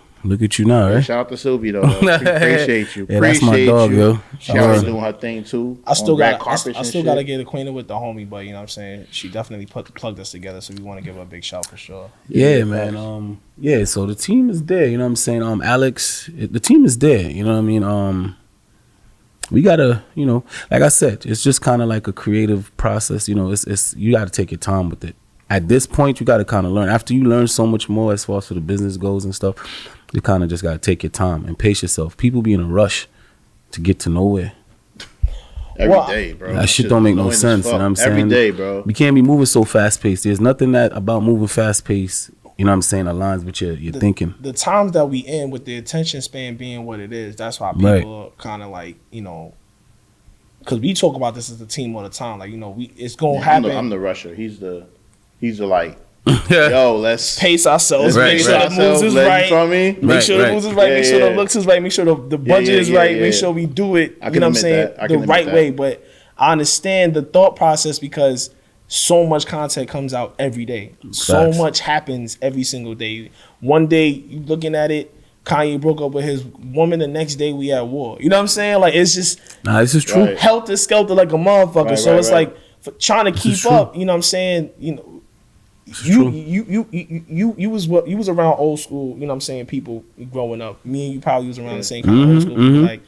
at you now, right? Shout out to Sylvie though. Appreciate you. Yeah, that's my Appreciate dog, you. yo. She Word. always doing her thing too. I still on red got carpets I and still shit. got to get acquainted with the homie, but you know what I'm saying, she definitely plugged us together, so we want to give her a big shout for sure. Yeah, man. Yeah, so the team is there, you know what I'm saying? Alex, the team is there, you know what I mean? We gotta, you know, like I said, it's just kind of like a creative process, you know, it's you gotta take your time with it. At this point, you gotta kind of learn. After you learn so much more as far as for the business goes and stuff, you kind of just gotta take your time and pace yourself. People be in a rush to get to nowhere. Every Well, day, bro. That shit Shit's don't make no annoying as sense, you know fuck. what I'm saying? Every day, bro. You can't be moving so fast paced. There's nothing about moving fast paced, you know what I'm saying, aligns with your thinking. The times that we in with the attention span being what it is, that's why people Right. are kind of like, you know, because we talk about this as a team all the time. Like, you know, it's gonna happen. I'm the rusher. He's the like, yo, let's Pace ourselves, Right, make sure right. the moves is You right. feel me? Make Right, sure the right. moves is right. Make sure Yeah, the yeah. looks is right. Make sure the budget is yeah, right. yeah. Make sure we do it. I You can know what I'm admit saying? that. I The can admit right that. way. But I understand the thought process because so much content comes out every day. So Facts. much happens every single day. One day you looking at it, Kanye broke up with his woman. The next day we at war. You know what I'm saying? Like, it's just Nah, this is true. Right. helter skelter like a motherfucker. Right, so right, it's right. like for trying to is keep true. up. You know what I'm saying? You know. true. You was around old school, you know what I'm saying, people growing up. Me and you probably was around the same kind of old school. Like,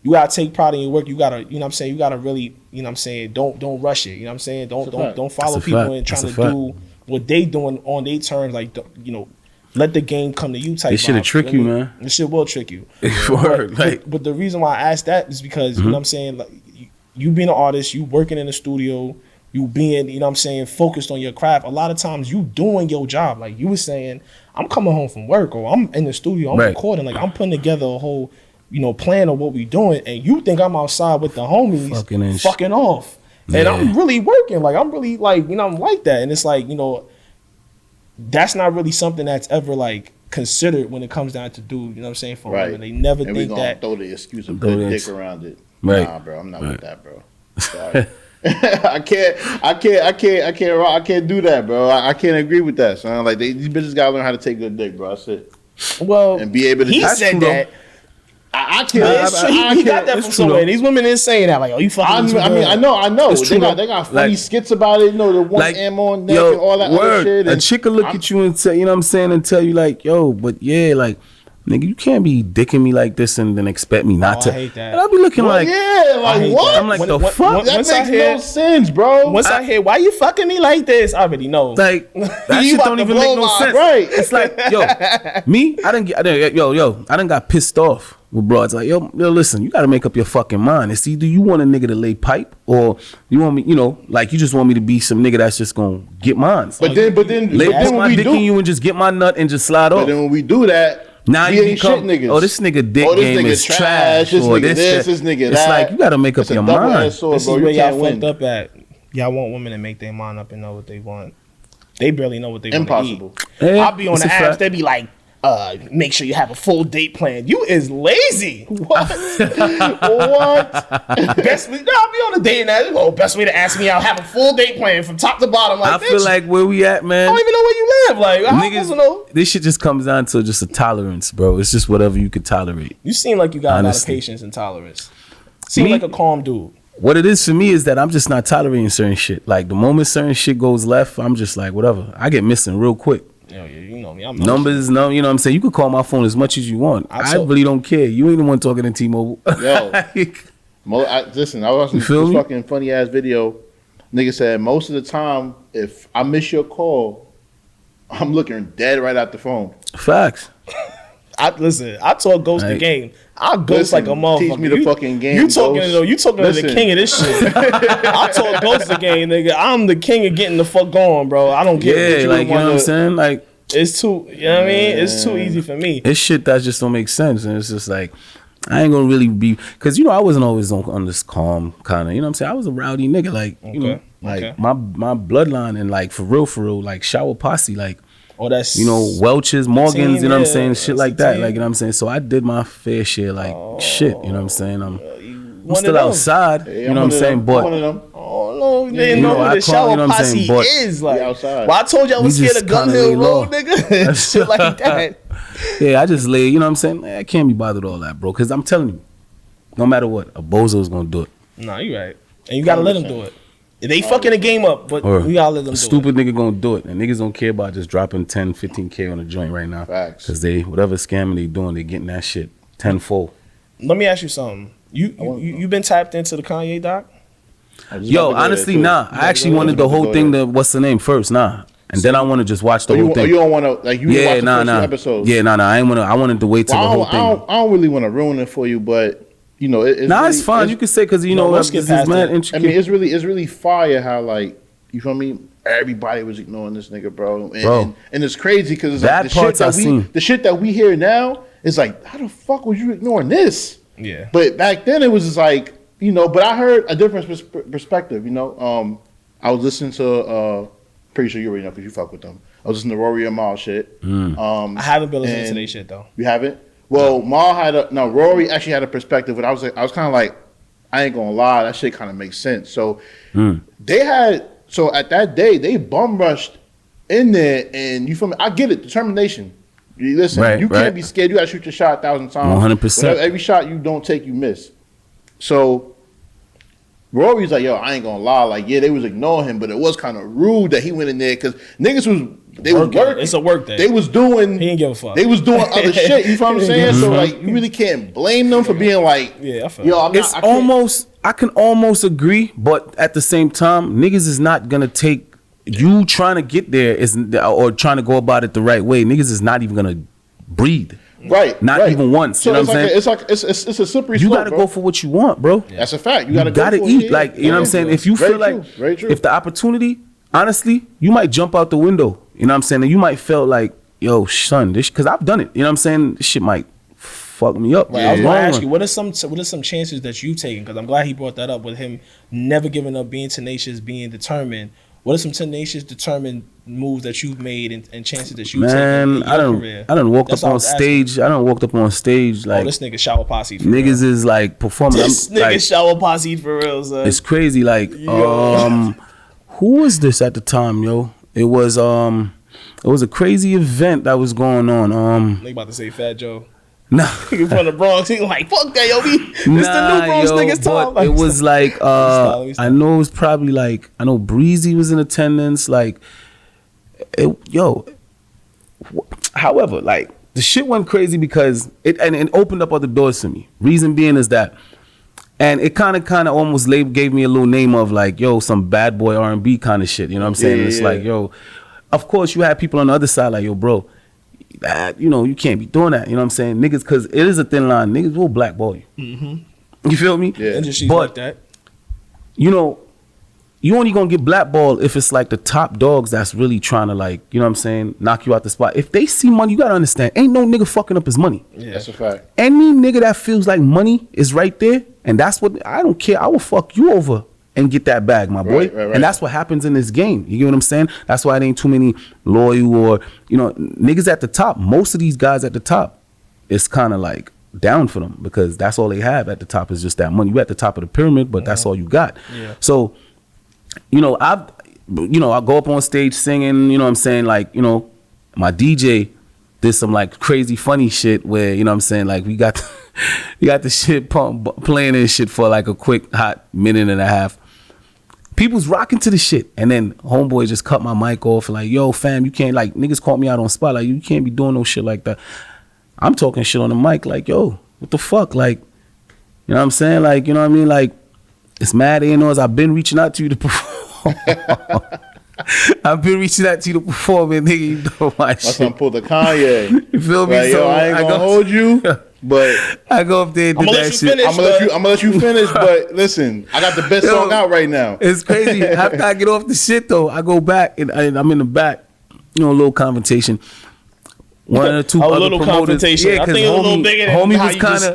you gotta take pride in your work. You gotta, you know what I'm saying, you gotta really, you know what I'm saying, don't rush it. You know what I'm saying? Don't follow That's a people fact. and trying That's to a fact. do what they doing on their terms. Like, you know, let the game come to you type. This shit'll vibe, trick feel you, me? man. This shit will trick you. Word, like- but the reason why I asked that is because you know what I'm saying, like, you being an artist, you working in the studio, you being, you know what I'm saying, focused on your craft. A lot of times you doing your job. Like you were saying, I'm coming home from work or I'm in the studio, I'm Right. recording, like I'm putting together a whole, you know, plan of what we doing, and you think I'm outside with the homies fucking off. And Yeah. I'm really working. Like I'm really like, you know, I'm like that. And it's like, you know, that's not really something that's ever like considered when it comes down to dude, you know what I'm saying, for Right. women. They never And we think gonna that. throw the excuse of Throw good this. dick around it. Right. Nah, bro, I'm not Right. with that, bro. Sorry. I can't do that, bro. I can't agree with that, son. Like these bitches gotta learn how to take good dick, bro. That's it. Well, And be able to. he That's said true, that. I can't. It's true. He got that from somewhere. These women is saying that, like, oh, you fucking. I know. It's true, They got funny skits about it. You know, the one like, M on neck and all that other shit. A chick will look at you and say, you know what I'm saying, and tell you like, yo, but yeah, like, nigga, you can't be dicking me like this and then expect me not to. I hate that. And I'll be looking like, yeah, like what? I'm like, the fuck? That makes no sense, bro. Once I hear, why you fucking me like this? I already know. Like, that shit don't even make no sense. Right. It's like, yo, me, I done got pissed off with broads. Like, yo, listen, you got to make up your fucking mind. It's either you want a nigga to lay pipe or you want me, you know, like, you just want me to be some nigga that's just going to get mine. But then put my dick in you and just get my nut and just slide off. But then when we do that, now you you become, shit niggas. oh, this nigga dick game is trash. This nigga this nigga that. It's like, you got to make up your mind. This is where y'all fucked up at. Y'all want women to make their mind up and know what they want. They barely know what they want to eat. Impossible. Yeah, I'll be on the apps. They be like, make sure you have a full date plan. You is lazy. What? What? Best way, I'll be on a date now. Oh, best way to ask me out. Have a full date plan from top to bottom. Like, I feel like where we at, man. I don't even know where you live. Like, how am I supposed to know? This shit just comes down to just a tolerance, bro. It's just whatever you could tolerate. You seem like you got Honestly. a lot of patience and tolerance. Seem Me? like a calm dude. What it is for me is that I'm just not tolerating certain shit. Like, the moment certain shit goes left, I'm just like, whatever. I get missing real quick. Yo, you know me. I'm Numbers, no, you know what I'm saying? You could call my phone as much as you want. I really don't care. You ain't the one talking to T-Mobile. Yo. Listen, I was watching this fucking funny ass video. Nigga said most of the time, if I miss your call, I'm looking dead right at the phone. Facts. I taught Ghost the game. I ghost like a motherfucker. Teach me the fucking game. You talking to the king of this shit. I taught Ghost the game, nigga. I'm the king of getting the fuck going, bro. I don't get it. Yeah, like, you know what I'm saying? Like, it's too, you know what I mean? It's too easy for me. It's shit that just don't make sense. And it's just like, I ain't gonna really be, because, you know, I wasn't always on this calm kind of, you know what I'm saying? I was a rowdy nigga, like, you know, like, my bloodline and, like, for real, like, shower posse, like, oh, that's, you know, Welch's, Morgans, team, you know what I'm saying? Shit like that, team. like, you know what I'm saying? So I did my fair share, like, shit, you know what I'm saying? I'm still outside, you know what I'm saying? But, oh no, they know who the shower posse is. Like, outside. Well, I told you I was scared of Gun Hill Road, nigga. Shit like that. Yeah, I just lay, you know what I'm saying? I can't be bothered with all that, bro. Because I'm telling you, no matter what, a bozo's gonna do it. Nah, you right. And you gotta let them do it. They fucking the game up, but we gotta let them do it. A stupid nigga gonna do it. And niggas don't care about just dropping 10, 15K on a joint right now. Facts. Because they, whatever scamming they doing, they getting that shit tenfold. Let me ask you something. You been tapped into the Kanye doc? Yo, honestly, nah. I actually wanted the whole thing to, what's the name first, nah. And then I want to just watch the whole thing. You don't want to, like, you watch the first 2 episodes? Yeah, nah. I wanted to wait till the whole thing. I don't really want to ruin it for you, but, you know, it's really, it's fine. You can say, because, you know, it's mad intricate. I mean, it's really fire how, like, you feel me? Everybody was ignoring this nigga, bro. And it's crazy because like, the shit that we hear now is like, how the fuck was you ignoring this? Yeah. But back then it was just like, you know, but I heard a different perspective, you know. I was listening to, pretty sure you already know because you fuck with them. I was listening to Rory and Mal shit. I haven't been listening to their shit though. You haven't? Well, Mal Rory actually had a perspective, but I was kind of like, I ain't gonna lie, that shit kind of makes sense. So so at that day, they bum rushed in there, and you feel me? I get it, determination. You listen, you can't be scared. You gotta shoot your shot 1,000 times. 100%. Every shot you don't take, you miss. So Rory's like, yo, I ain't gonna lie, like, yeah, they was ignoring him, but it was kind of rude that he went in there because niggas was working. It's a work day. He didn't give a fuck. They was doing other shit. You feel what I'm saying? So like, you really can't blame them for being like, yeah, I feel yo, I can almost agree, but at the same time, niggas is not gonna take you trying to get there or trying to go about it the right way. Niggas is not even gonna breathe. Right. Not even once. So you know what I'm saying? It's a slippery slope. You gotta go for what you want, bro. Yeah. That's a fact. You gotta eat. Like, you know what I'm saying? If you feel like if the opportunity, honestly, you might jump out the window. You know what I'm saying? And you might feel like, yo, son, this, because I've done it. You know what I'm saying? This shit might fuck me up. Right. I was gonna ask you, what are some chances that you've taken? Because I'm glad he brought that up with him never giving up, being tenacious, being determined. What are some tenacious, determined moves that you've made and chances that you've taken in your career? I done walked up on stage. I done walked up on stage like, this nigga shower posse. Niggas is like performing. This nigga shower posse for real, son. It's crazy. Like, who was this at the time, yo? It was a crazy event that was going on. They about to say Fat Joe. Nah. Nigga from the Bronx, he like, fuck that, yo. This the new Bronx niggas talk. It was like, I know it was probably like, I know Breezy was in attendance. Like, however, like, the shit went crazy because it opened up other doors for me. Reason being is that, and it kind of almost gave me a little name of like, yo, some bad boy R&B kind of shit. You know what I'm saying? It's like, yo, of course you have people on the other side like, yo, bro, that, you know, you can't be doing that. You know what I'm saying? Niggas, because it is a thin line. Niggas will blackball you. Mm-hmm. You feel me? Yeah. Industries but, like that. You know, you only gonna get blackballed if it's like the top dogs that's really trying to, like, you know what I'm saying, knock you out the spot. If they see money, you gotta understand, ain't no nigga fucking up his money. Yeah, that's a fact. Any nigga that feels like money is right there, and that's what, I don't care, I will fuck you over and get that bag, my boy. Right. And that's what happens in this game. You get what I'm saying? That's why it ain't too many loyal or, you know, niggas at the top. Most of these guys at the top, it's kind of like down for them because that's all they have at the top is just that money. You at the top of the pyramid, but that's all you got. Yeah. So, you know, I go up on stage singing, you know what I'm saying? Like, you know, my DJ did some like crazy funny shit where, you know what I'm saying? Like we got the shit playing and shit for like a quick hot minute and a half. People's rocking to the shit. And then homeboy just cut my mic off and like, yo, fam, you can't, like, niggas called me out on spot. Like, you can't be doing no shit like that. I'm talking shit on the mic like, yo, what the fuck? Like, you know what I'm saying? Like, you know what I mean? Like, it's mad A&Rs. I've been reaching out to you to perform. I've been reaching out to you to perform, and nigga, you know my shit. My son pulled the Kanye. You feel me? Like, so yo, I ain't gonna hold you, but I go up there and do that shit. I'm gonna let you finish, but listen, I got the best song out right now. It's crazy. After I get off the shit though, I go back and I'm in the back, you know, a little confrontation. One or two other promoters. Yeah, because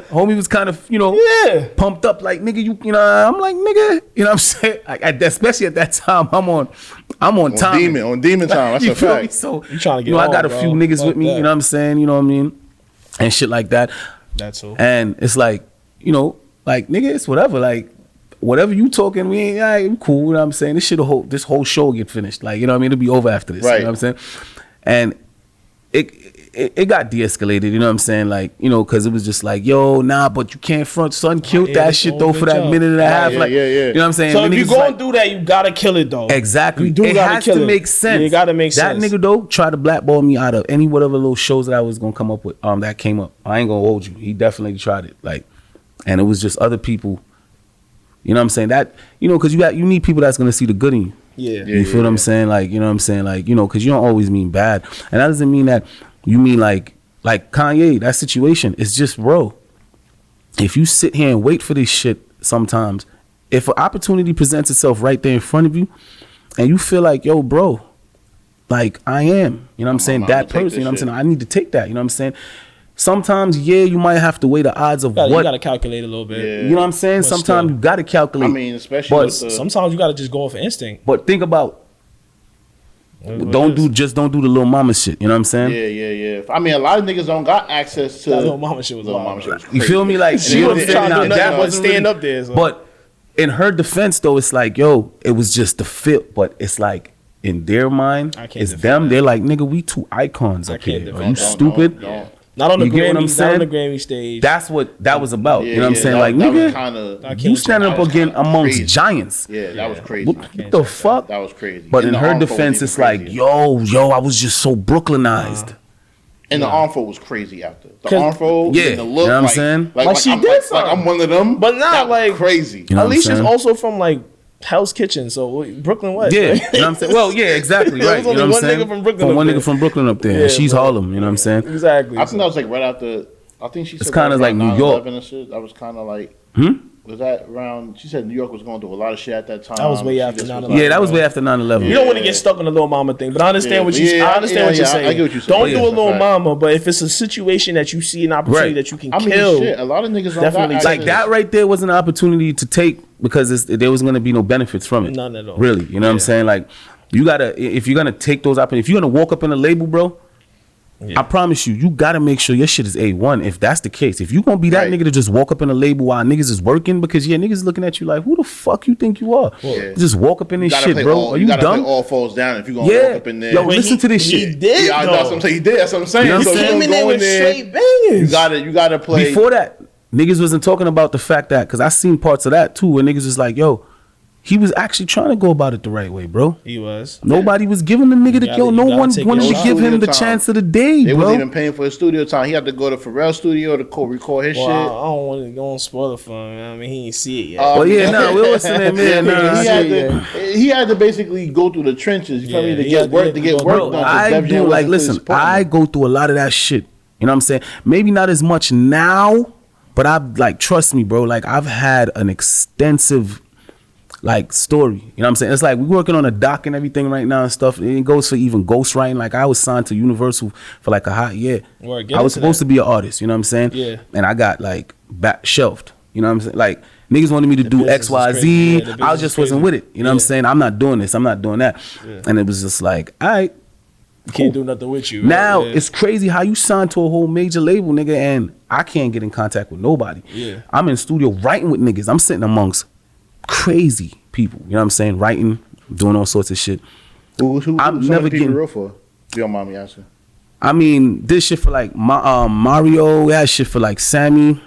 homie was kind of, you know, pumped up like, nigga, you know, I'm like, nigga, you know what I'm saying? Especially at that time, I'm on time. On demon time. That's a fact. So, you trying to get you know, I got a few niggas with me, you know what I'm saying? You know what I mean? And shit like that. That's all. And it's like, you know, like, nigga, it's whatever. Like, whatever you talking, we ain't, I'm cool, you know what I'm saying? This whole show get finished. Like, you know what I mean? It'll be over after this. Right. You know what I'm saying? And it got de-escalated, you know what I'm saying? Like, you know, because it was just like, yo, nah, but you can't front. Son killed that shit, though, for that minute and a half. Like, you know what I'm saying? So if you gonna do that, you gotta kill it, though. Exactly. It has to make sense. Yeah, it gotta make sense. That nigga, though, tried to blackball me out of any whatever little shows that I was gonna come up with. That came up. I ain't gonna hold you. He definitely tried it. Like, and it was just other people. You know what I'm saying? That, you know, because you need people that's gonna see the good in you. Yeah. You feel what I'm saying? Like, you know what I'm saying? Like, you know, because you don't always mean bad, and that doesn't mean that you mean like Kanye, that situation is just, bro, if you sit here and wait for this shit sometimes, if an opportunity presents itself right there in front of you and you feel like, yo, bro, like I am, you know what I'm saying, that person, you know what I'm saying, I need to take that, you know what I'm saying? Sometimes, you might have to weigh the odds of what. You got to calculate a little bit. Yeah. You know what I'm saying? Sometimes you got to calculate. I mean, especially sometimes you got to just go off instinct. But think about, don't do the little mama shit. You know what I'm saying? Yeah. I mean, a lot of niggas don't got access to that little mama shit. You feel me? Like, she wasn't trying to do nothing. That wasn't stand up there. So. But in her defense, though, it's like, yo, it was just the fit. But it's like, in their mind, it's them. They're like, nigga, we two icons up here. Are you stupid? No. Not on the Grammy, not on the Grammy stage. That's what that was about. You know what I'm saying? Like, nigga, you standing up again amongst giants. Yeah, that was crazy. What the fuck? That was crazy. But in her defense, it's like, yo, I was just so Brooklynized. And the armful was crazy after. The armful, the look, you know what I'm saying? Like she did something. Like I'm one of them. But not like crazy. You know Alicia's also from like Hell's Kitchen, so Brooklyn West. Yeah, you know what I'm saying? Well, yeah, exactly, right. You know what I'm saying? One nigga from Brooklyn up there. Yeah, she's Harlem, you know what I'm saying? Exactly. I think that was like right after, I think she said it's kind of like New York. That was kind of like, was that around, she said New York was going through a lot of shit at that time. That was way after 9/11. Yeah, that was way after 9/11. You don't want to get stuck on the little mama thing, but I understand what you're saying. I get what you're saying. Don't do a little mama, but if it's a situation that you see an opportunity that you can kill. Shit, a lot of niggas definitely like that right there was an opportunity to take because there was going to be no benefits from it. None at all. Really, you know what I'm saying? Like, you gotta, if you're gonna take those opportunities, if you're gonna walk up in a label, bro, Yeah. I promise you gotta make sure your shit is A1. If that's the case, if you gonna be that Right. nigga to just walk up in a label while niggas is working, because niggas looking at you like, who the fuck you think you are? Yeah. Just walk up in You this gotta shit, play bro. all, Are you gotta dumb? play all falls down if you gonna Yeah. walk up in there. Yo, listen to this He shit. did, Yeah, though. that's what I'm saying. He did. That's what I'm saying. You know what So I'm you saying? don't Eminem go in was there. straight bangers. You gotta play. Before that, niggas wasn't talking about the fact that, because I seen parts of that too, where niggas was like, yo, he was actually trying to go about it the right way, bro. He was. Nobody was giving the nigga the gotta- no you gotta one take wanted your to give shot. him the Studio time. chance of the day, They bro. wasn't even paying for his studio time. He had to go to Pharrell's studio to record his Well, I shit. don't want to go on spoiler for him. I mean, he ain't see it yet. Well, yeah, no, we listen to him, man. Nah, He had to basically go through the trenches. You feel Yeah, me? To he get had to work get- to get bro, work Bro, done. 'cause I Def Jam do wasn't like to listen. his partner. I go through a lot of that shit. You know what I'm saying? Maybe not as much now, but I've like trust me, bro. Like I've had an extensive like story. You know what I'm saying? It's like we're working on a doc and everything right now and stuff. It goes for even ghostwriting. Like I was signed to Universal for like a hot year. Word, get I was into supposed that. to be an artist. You know what I'm saying? Yeah. And I got like back shelved. You know what I'm saying? Like niggas wanted me to do business X, is Y, crazy. Z. Yeah, the business I is just wasn't crazy. with it. You know what I'm Yeah. saying? I'm not doing this. I'm not doing that. Yeah. And it was just like, all right. Can't do nothing with you. right? Now Yeah. it's crazy how you signed to a whole major label, nigga, and I can't get in contact with nobody. Yeah. I'm in studio writing with niggas. I'm sitting amongst crazy people. You know what I'm saying? Writing, doing all sorts of shit. Who I'm some never of the people getting- real for? If you don't mind me asking. I mean, this shit for like Mario. That shit for like Sammy. You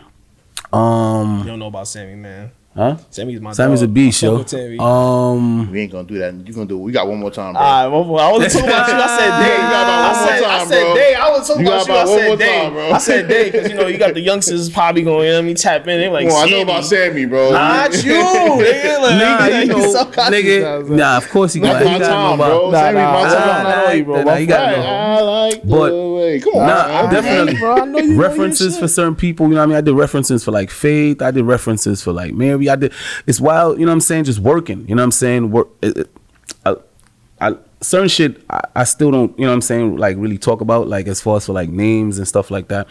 don't know about Sammy, man. Huh? Sammy's my Sammy's dog. a beast, I fuck yo. with Sammy. We ain't gonna do that. You gonna do. We got one more time, bro. I wasn't talking about you. I said day. You got about one more I time, said bro. day. I was talking You about got you. I about one said more day. time, bro. I said day because you got the youngsters probably going. You know what I mean, tap in. They're like, Well, I know Sammy. about Sammy, bro. Not you, nigga. Like, Nah, you know, so cocky. nigga. Nah, of course he got. That's He my got time, no bro. Nah, Sammy, nah, my nah, time. nah, Not only, bro. nah, you got Right, no. I like the But- way. Come on. Nah, man. definitely. bro. I know you know your References shit. for certain people, you know what I mean? I did references for like Faith. I did references for like Mary. It's wild, you know what I'm saying? Just working, you know what I'm saying? Certain shit I still don't, you know what I'm saying, like really talk about, like as far as for like names and stuff like that.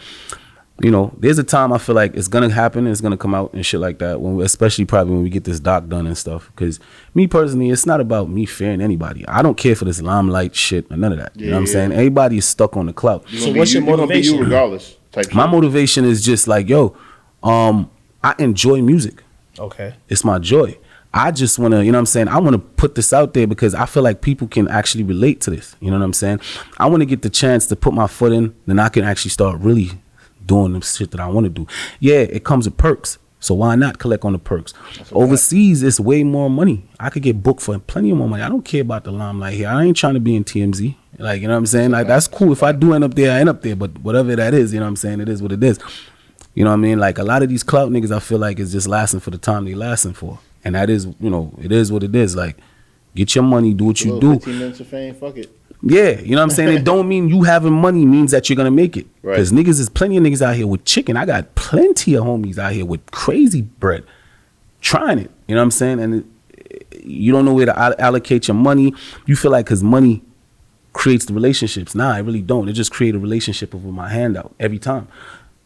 You know, there's a time I feel like it's gonna happen, it's gonna come out and shit like that, especially probably when we get this doc done and stuff. Because me personally, it's not about me fearing anybody. I don't care for this limelight shit or none of that. You know what I'm Yeah. saying? Everybody is stuck on the clout. You So gonna be what's your you gonna be motivation? you regardless. Type My shit. motivation is just like, yo, I enjoy music. Okay. It's my joy. I just want to, you know what I'm saying? I want to put this out there because I feel like people can actually relate to this. You know what I'm saying? I want to get the chance to put my foot in, then I can actually start really doing the shit that I want to do. Yeah, it comes with perks. So why not collect on the perks? Overseas, it's way more money. I could get booked for plenty of more money. I don't care about the limelight here. I ain't trying to be in TMZ. Like, you know what I'm saying? Like, that's cool. If I do end up there, I end up there. But whatever that is, you know what I'm saying? It is what it is. You know what I mean? Like, a lot of these clout niggas, I feel like, is just lasting for the time they lasting for. And that is, you know, it is what it is. Like, get your money, do what you Little do. 15 minutes of fame. Fuck it. Yeah, you know what I'm saying? It don't mean you having money means that you're gonna make it. Right. Because niggas is plenty of niggas out here with chicken. I got plenty of homies out here with crazy bread trying it. You know what I'm saying? And you don't know where to allocate your money. You feel like because money creates the relationships. Nah, I really don't. It just create a relationship with my hand out every time.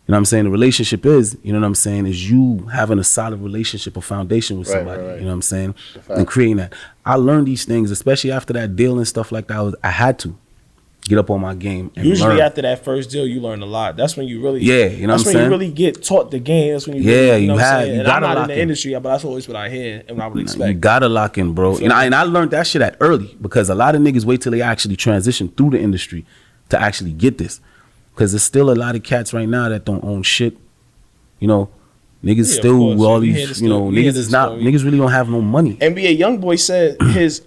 You know what I'm saying? The relationship is, you know what I'm saying, is you having a solid relationship, a foundation with Right, somebody. right. You know what I'm saying? fact. And creating that. I learned these things, especially after that deal and stuff like that. I had to get up on my game and Usually learn. after that first deal, you learn a lot. That's when you really, Yeah, you know that's what I'm when saying? you really get taught the game. That's when you, Yeah, really, you know you what I'm have- saying? you And I'm gotta not in lock the in. industry, but that's always what I hear and what I would You expect. gotta lock in, bro. Feel And me? I learned that shit at early because a lot of niggas wait till they actually transition through the industry to actually get this. Because there's still a lot of cats right now that don't own shit. You know, niggas Yeah, of still course. with all We hear these, the you know, story. We hear niggas the is not, story. niggas really don't have no money. NBA YoungBoy said his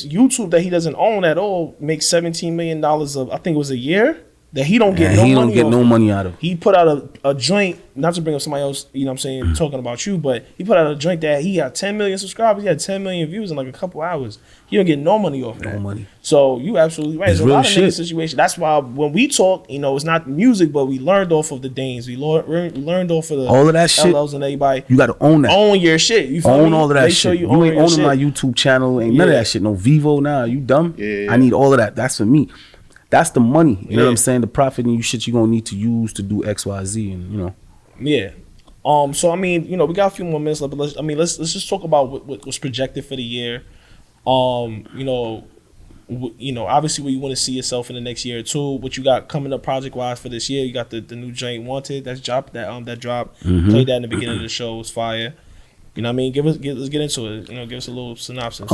YouTube that he doesn't own at all makes $17 million of, I think it was a year, that he don't get And no he money don't get off no of. money out of. He put out a joint, not to bring up somebody else, you know what I'm saying, talking about you, but he put out a joint that he got 10 million subscribers, he had 10 million views in like a couple hours. He don't get no money off of that. No money. So you absolutely right. It's There's a lot real of nigga shit. situation. That's why when we talk, you know, it's not music, but we learned off of the Danes. We learned off of the All of that shit, LLs and everybody. You gotta own that. Own your shit. You feel Own me? all of that Make shit. sure You own ain't your owning shit. my YouTube channel. Ain't none of Yeah. that shit. No Vivo now. You dumb? Yeah. I need all of that. That's for me. That's the money. You know what Yeah. I'm saying? The profit and you shit you gonna need to use to do X, Y, Z, and you know. Yeah. So I mean, you know, we got a few more minutes left, but let's just talk about what's projected for the year. You know, you know, obviously where you want to see yourself in the next year or two. What you got coming up project wise for this year? You got the new joint Wanted that dropped. Played that in the beginning of the show. It was fire. You know what I mean? Let's get into it. You know, give us a little synopsis.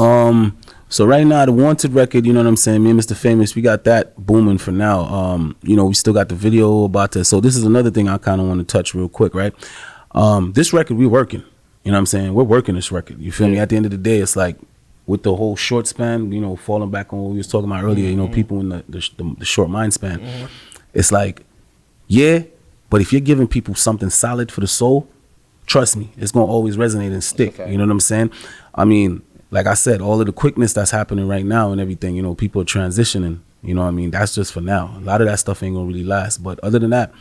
So right now the Wanted record, you know what I'm saying? Me and Mr. Famous, we got that booming for now. You know, we still got the video about to. So this is another thing I kind of want to touch real quick, right? This record we working. You know what I'm saying? We're working this record. You feel me? At the end of the day, it's like with the whole short span, you know, falling back on what we was talking about earlier, you know, people in the short mind span. It's like, yeah, but if you're giving people something solid for the soul, trust me, it's gonna always resonate and stick. You know what I'm saying? I mean, like I said, all of the quickness that's happening right now and everything, you know, people are transitioning. You know what I mean? That's just for now. A lot of that stuff ain't gonna really last. But other than that,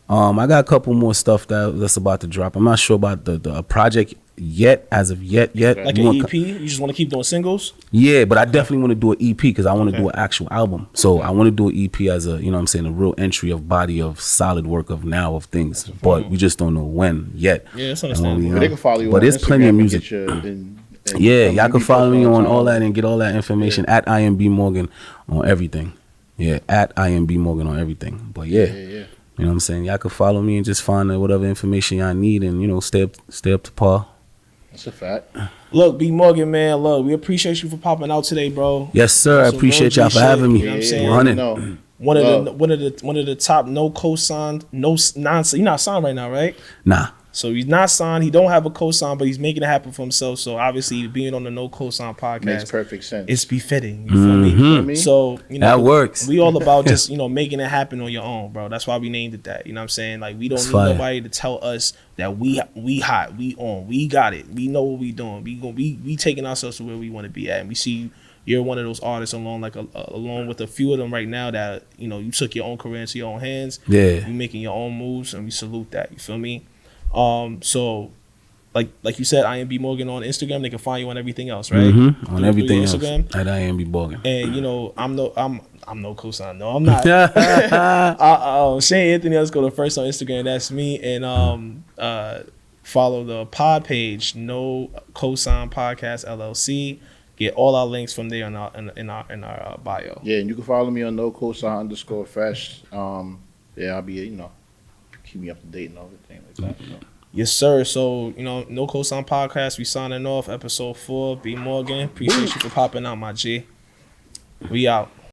I got a couple more stuff that's about to drop. I'm not sure about the project yet, as of yet. Like an EP? You just want to keep doing singles? Yeah, but I definitely want to do an EP because I want to do an actual album. So I want to do an EP as a, you know what I'm saying, a real entry of body of solid work of now of things. But we just don't know when yet. Yeah, that's understandable. But they can follow you but on there's Instagram plenty of music. Yeah, y'all can follow me on all that and get all that information at IMB Morgan on everything. Yeah, at IMB Morgan on everything. But yeah. You know what I'm saying? Y'all can follow me and just find whatever information y'all need and, you know, stay up to par. That's a fact. Look, B Morgan, man, look, we appreciate you for popping out today, bro. Yes, sir. I appreciate y'all for having me. You know what I'm saying? Running. One of the top no cosign, no non. You're not signed right now, right? Nah. So he's not signed. He don't have a cosign, but he's making it happen for himself. So obviously, being on the No Cosign podcast makes perfect sense. It's befitting. You feel me? So you know that works. We all about just making it happen on your own, bro. That's why we named it that. You know what I'm saying? Like we don't need nobody to tell us that we hot, we on, we got it, we know what we doing. We taking ourselves to where we want to be at, and we see you're one of those artists along with a few of them right now that you took your own career into your own hands. Yeah, you making your own moves, and we salute that. You feel me? So like you said, IMB Morgan on Instagram. They can find you on everything else, right? On everything else at IMB Morgan. And I'm no cosign. No, I'm not. Shane Anthony _ first on Instagram. That's me. And follow the pod page, No Cosign Podcast LLC. Get all our links from there in our bio. Yeah, and you can follow me on NoCosign _fresh. I'll be keep me up to date and everything like that. Yes, sir. So, No Cosign Podcast, we signing off. Episode 4. B Morgan, appreciate you for popping out, my G. We out.